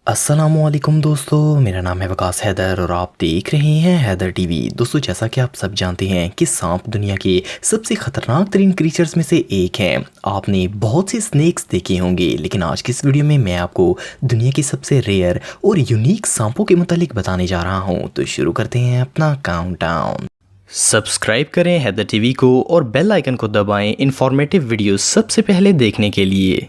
अस्सलामुअलैकुम दोस्तों, मेरा नाम है वकास हैदर और आप देख रहे हैं हैदर टीवी। दोस्तों, जैसा कि आप सब जानते हैं कि सांप दुनिया के सबसे ख़तरनाक तरीन क्रीचर्स में से एक हैं। आपने बहुत से स्नेक्स देखे होंगे, लेकिन आज की इस वीडियो में मैं आपको दुनिया के सबसे रेयर और यूनिक सांपों के मुतालिक बताने जा रहा हूँ। तो शुरू करते हैं अपना काउंटडाउन। सब्सक्राइब करें हैदर टीवी को और बेल आइकन को दबाएं इंफॉर्मेटिव वीडियो सबसे पहले देखने के लिए।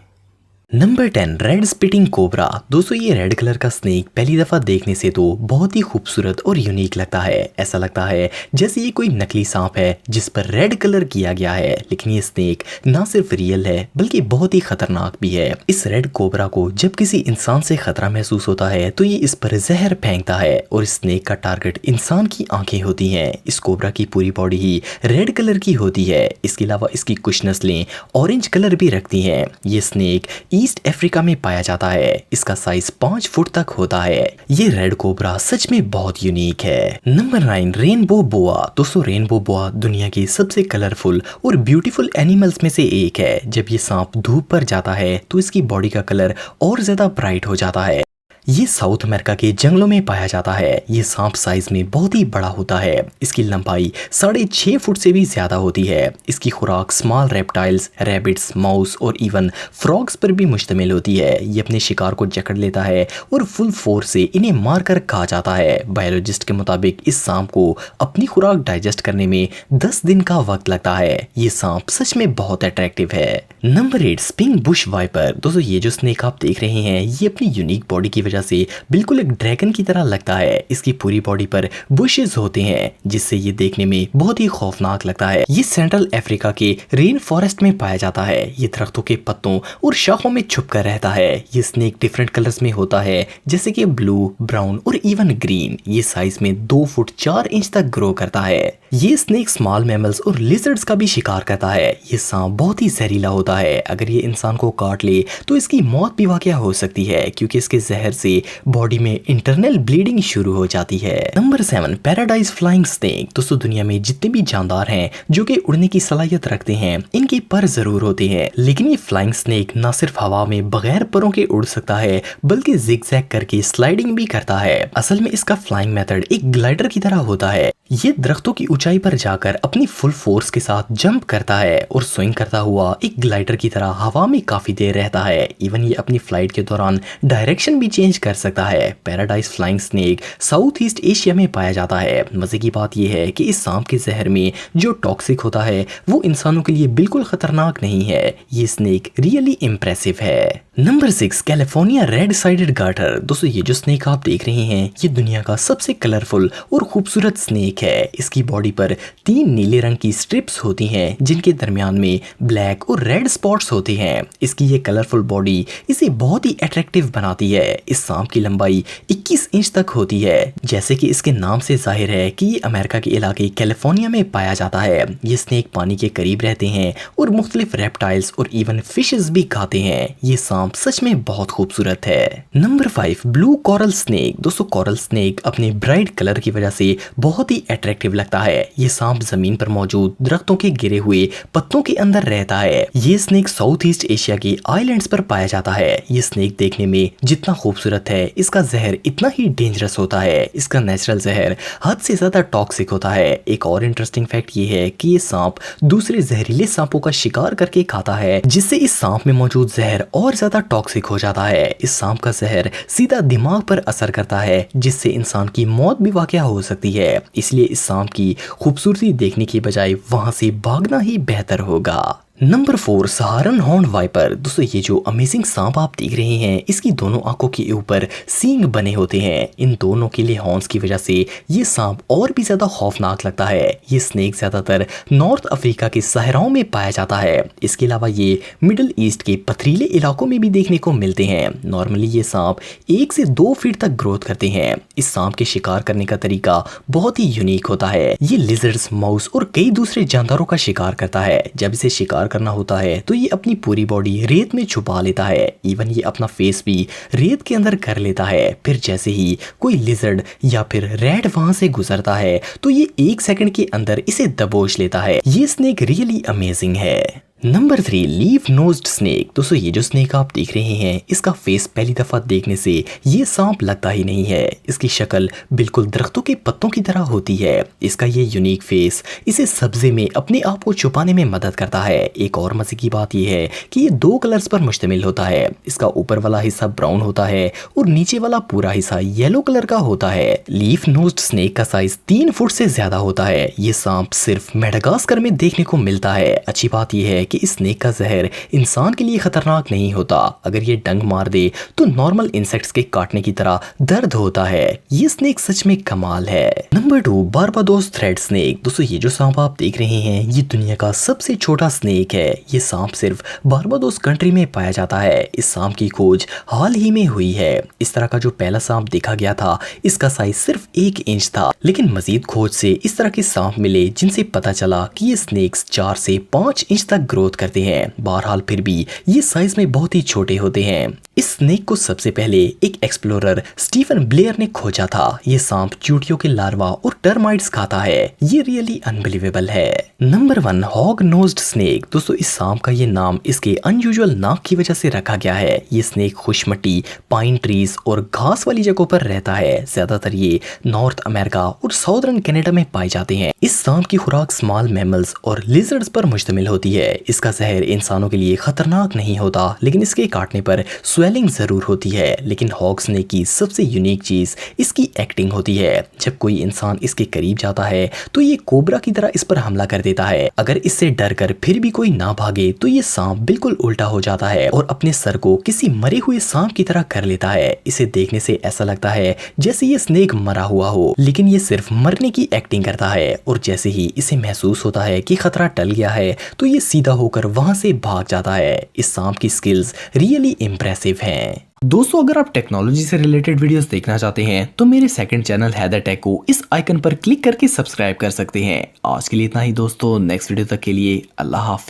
Number 10, red spitting cobra. दोस्तों, ये रेड कलर का स्नेक पहली दफ़ा देखने से तो बहुत ही खूबसूरत और यूनिक लगता है। ऐसा लगता है जैसे ये कोई नकली सांप है जिस पर रेड कलर किया गया है, लेकिन ये स्नेक ना सिर्फ रियल है बल्कि बहुत ही खतरनाक भी है। इस रेड कोबरा को जब किसी इंसान से खतरा महसूस होता है तो ये इस पर जहर फेंकता है और इस स्नेक का टारगेट इंसान की आंखें होती हैं। इस कोबरा की पूरी बॉडी ही रेड कलर की होती है। इसके अलावा इसकी कुछ नस्लें ऑरेंज कलर भी रखती हैं। ये स्नेक ईस्ट अफ्रीका में पाया जाता है। इसका साइज 5 फुट तक होता है। ये रेड कोबरा सच में बहुत यूनिक है। नंबर 9, रेनबो बोआ। दोस्तों, रेनबो बोआ दुनिया के सबसे कलरफुल और ब्यूटीफुल एनिमल्स में से एक है। जब ये सांप धूप पर जाता है तो इसकी बॉडी का कलर और ज्यादा ब्राइट हो जाता है। ये साउथ अमेरिका के जंगलों में पाया जाता है। ये सांप साइज में बहुत ही बड़ा होता है। इसकी लंबाई 6.5 फुट से भी ज्यादा होती है। इसकी खुराक स्मॉल रेप्टाइल्स, रैबिट्स, माउस और इवन फ्रॉग्स पर भी मुश्तमिल होती है। ये अपने शिकार को जकड़ लेता है और फुल फोर्स से इन्हें मारकर खा जाता है। बायोलॉजिस्ट के मुताबिक इस सांप को अपनी खुराक डाइजेस्ट करने में 10 दिन का वक्त लगता है। ये सांप सच में बहुत अट्रैक्टिव है। Number 8, spiny bush viper. दोस्तों, ये जो स्नेक आप देख रहे हैं ये अपनी यूनिक बॉडी की वजह से बिल्कुल एक ड्रैगन की तरह लगता है। इसकी पूरी बॉडी पर बुशेस होते हैं जिससे ये देखने में बहुत ही खौफनाक लगता है। ये सेंट्रल अफ्रीका के रेन फॉरेस्ट में पाया जाता है। ये दरख्तों के पत्तों और शाखों में छुप कर रहता है। ये स्नेक डिफरेंट कलर्स में होता है जैसे कि ब्लू, ब्राउन और इवन ग्रीन। ये साइज में 2 फुट 4 इंच तक ग्रो करता है। ये स्नेक स्मॉल मैमल्स और लिजर्ड्स का भी शिकार करता है। ये सांप बहुत ही जहरीला होता है। अगर ये इंसान को काट ले तो इसकी मौत भी वाकया हो सकती है क्योंकि इसके जहर से बॉडी में इंटरनल ब्लीडिंग शुरू हो जाती है। Number 7, paradise flying snake. दोस्तों, दुनिया में जितने भी जानदार हैं जो कि उड़ने की सलाहियत रखते हैं इनके पर जरूर होते हैं, लेकिन ये फ्लाइंग स्नेक ना सिर्फ हवा में बगैर परों के उड़ सकता है बल्कि जिगजैग करके स्लाइडिंग भी करता है। असल में इसका फ्लाइंग मेथड एक ग्लाइडर की तरह होता है। ये दरख्तों की ऊंचाई पर जाकर अपनी फुल फोर्स के साथ जंप करता है और स्विंग करता हुआ एक ग्लाइडर की तरह हवा में काफी देर रहता है। इवन ये अपनी फ्लाइट के दौरान डायरेक्शन भी चेंज कर सकता है। Paradise flying snake south east Asia में पाया जाता है। मजे की बात यह है कि इस सांप के जहर में जो टॉक्सिक होता है वो इंसानों के लिए बिल्कुल खतरनाक नहीं है। ये स्नेक रियली इम्प्रेसिव है। Number 6, California red sided garter. दोस्तों, ये जो स्नेक आप देख रहे हैं ये दुनिया का सबसे कलरफुल और खूबसूरत स्नेक है। इसकी बॉडी पर 3 नीले रंग की स्ट्रिप्स होती हैं जिनके दरमियान में ब्लैक और रेड स्पॉट्स होते हैं। इसकी ये कलरफुल बॉडी इसे बहुत ही अट्रैक्टिव बनाती है। इस सांप की लंबाई 21 इंच तक होती है। जैसे कि इसके नाम से जाहिर है कि ये अमेरिका के इलाके कैलिफोर्निया में पाया जाता है। ये स्नेक पानी के करीब रहते हैं और मुख्तलिफ रेप्टाइल्स और इवन फिशेस भी खाते हैं। ये सांप सच में बहुत खूबसूरत है। Number 5, blue coral snake. दोस्तों, कोरल स्नेक अपने ब्राइट कलर की वजह से बहुत ही अट्रैक्टिव लगता है। ये सांप जमीन पर मौजूद दरख्तों के गिरे हुए पत्तों के अंदर रहता है। ये स्नेक साउथ ईस्ट एशिया के आइलैंड्स पर पाया जाता है। ये स्नेक देखने में जितना खूबसूरत है इसका जहर इतना ही डेंजरस होता है। इसका नेचुरल जहर हद से ज्यादा टॉक्सिक होता है। एक और इंटरेस्टिंग फैक्ट ये है कि ये सांप दूसरे जहरीले सांपों का शिकार करके खाता है जिससे इस सांप में मौजूद जहर और ज्यादा टॉक्सिक हो जाता है। इस सांप का जहर सीधा दिमाग पर असर करता है जिससे इंसान की मौत भी वाकया हो सकती है। इसलिए इस सांप की खूबसूरती देखने की बजाय वहां से भागना ही बेहतर होगा। Number 4, Saharan horn viper. दोस्तों, ये जो अमेजिंग सांप आप देख रहे हैं इसकी दोनों आंखों के ऊपर सींग बने होते हैं। इन दोनों के लिए हॉर्न्स की वजह से ये सांप और भी ज्यादा खौफनाक लगता है। ये स्नेक ज्यादातर नॉर्थ अफ्रीका के सहराओं में पाया जाता है। इसके अलावा ये मिडिल ईस्ट के पथरीले इलाकों में भी देखने को मिलते हैं। नॉर्मली ये सांप 1 से 2 फीट तक ग्रोथ करते हैं। इस सांप के शिकार करने का तरीका बहुत ही यूनिक होता है। ये लिजर्ड्स, माउस और कई दूसरे जानदारों का शिकार करता है। जब इसे शिकार करना होता है तो ये अपनी पूरी बॉडी रेत में छुपा लेता है। इवन ये अपना फेस भी रेत के अंदर कर लेता है। फिर जैसे ही कोई लिजर्ड या फिर रैट वहां से गुजरता है तो ये 1 सेकंड के अंदर इसे दबोच लेता है। ये स्नेक रियली अमेजिंग है। Number 3, leaf nosed snake. दोस्तों ये जो स्नेक आप देख रहे हैं, इसका फेस पहली दफा देखने से ये सांप लगता ही नहीं है। इसकी शक्ल बिल्कुल दरख्तों के पत्तों की तरह होती है। इसका ये यूनिक फेस इसे सब्जे में अपने आप को छुपाने में मदद करता है। एक और मजे की बात यह है कि ये 2 कलर्स पर मुश्तमिल होता है। इसका ऊपर वाला हिस्सा ब्राउन होता है और नीचे वाला पूरा हिस्सा येलो कलर का होता है। लीफ नोज्ड स्नेक का साइज 3 फुट से ज्यादा होता है। ये सांप सिर्फ मेडागास्कर में देखने को मिलता है। अच्छी बात यह है कि इस स्नेक का जहर इंसान के लिए खतरनाक नहीं होता। अगर ये डंक मार दे तो नॉर्मल इंसेक्ट्स के काटने की तरह दर्द होता है। ये स्नेक सच में कमाल है। Number 2, Barbados thread snake. दोस्तों ये जो सांप आप देख रहे हैं, ये दुनिया का सबसे छोटा स्नेक है। ये सांप सिर्फ बारबाडोस कंट्री में पाया जाता है। इस सांप की खोज हाल ही में हुई है। इस तरह का जो पहला सांप देखा गया था, इसका साइज सिर्फ 1 इंच था, लेकिन मजीद खोज से इस तरह के सांप मिले जिनसे पता चला कि ये स्नेक्स 4 से 5 इंच तक ग्रोथ करते हैं। बहरहाल फिर भी ये साइज में बहुत ही छोटे होते हैं। इस स्नेक को सबसे पहले एक एक्सप्लोरर स्टीफन ब्लेयर ने खोजा था। ये सांप चूटियों के लार्वा और टर्माइट्स खाता है। ये रियली अनबिलीवेबल है। Number 1, hog nosed snake. दोस्तों इस सांप का ये नाम इसके अनयूजुअल नाक की वजह से रखा गया है। ये स्नेक खुशमट्टी, पाइन ट्रीज और घास वाली जगहों पर रहता है। ज्यादातर ये नॉर्थ अमेरिका और साउदर्न कनाडा में पाए जाते हैं। इस सांप की खुराक स्मॉल मैमल्स और लिजर्ड्स पर मुश्तमिल होती है। इसका जहर इंसानों के लिए खतरनाक नहीं होता, लेकिन इसके काटने पर स्वेलिंग जरूर होती है। लेकिन हॉग स्नेक की सबसे यूनिक चीज इसकी एक्टिंग होती है। जब कोई इंसान इसके करीब जाता है तो ये कोबरा की तरह इस पर हमला कर देता है। अगर इससे डर कर फिर भी कोई ना भागे तो ये सांप बिल्कुल उल्टा हो जाता है और अपने सर को किसी मरे हुए सांप की तरह कर लेता है। इसे देखने से ऐसा लगता है जैसे ये स्नेक मरा हुआ हो, लेकिन ये सिर्फ मरने की एक्टिंग करता है। और जैसे ही इसे महसूस होता है कि खतरा टल गया है तो ये सीधा होकर वहां से भाग जाता है। इस सांप की स्किल्स रियली इम्प्रेसिव हैं। दोस्तों अगर आप टेक्नोलॉजी से रिलेटेड वीडियोस देखना चाहते हैं तो मेरे सेकंड चैनल हैदर टेक को इस आइकन पर क्लिक करके सब्सक्राइब कर सकते हैं। आज के लिए इतना ही दोस्तों, नेक्स्ट वीडियो तक के लिए अल्लाह हाफिज।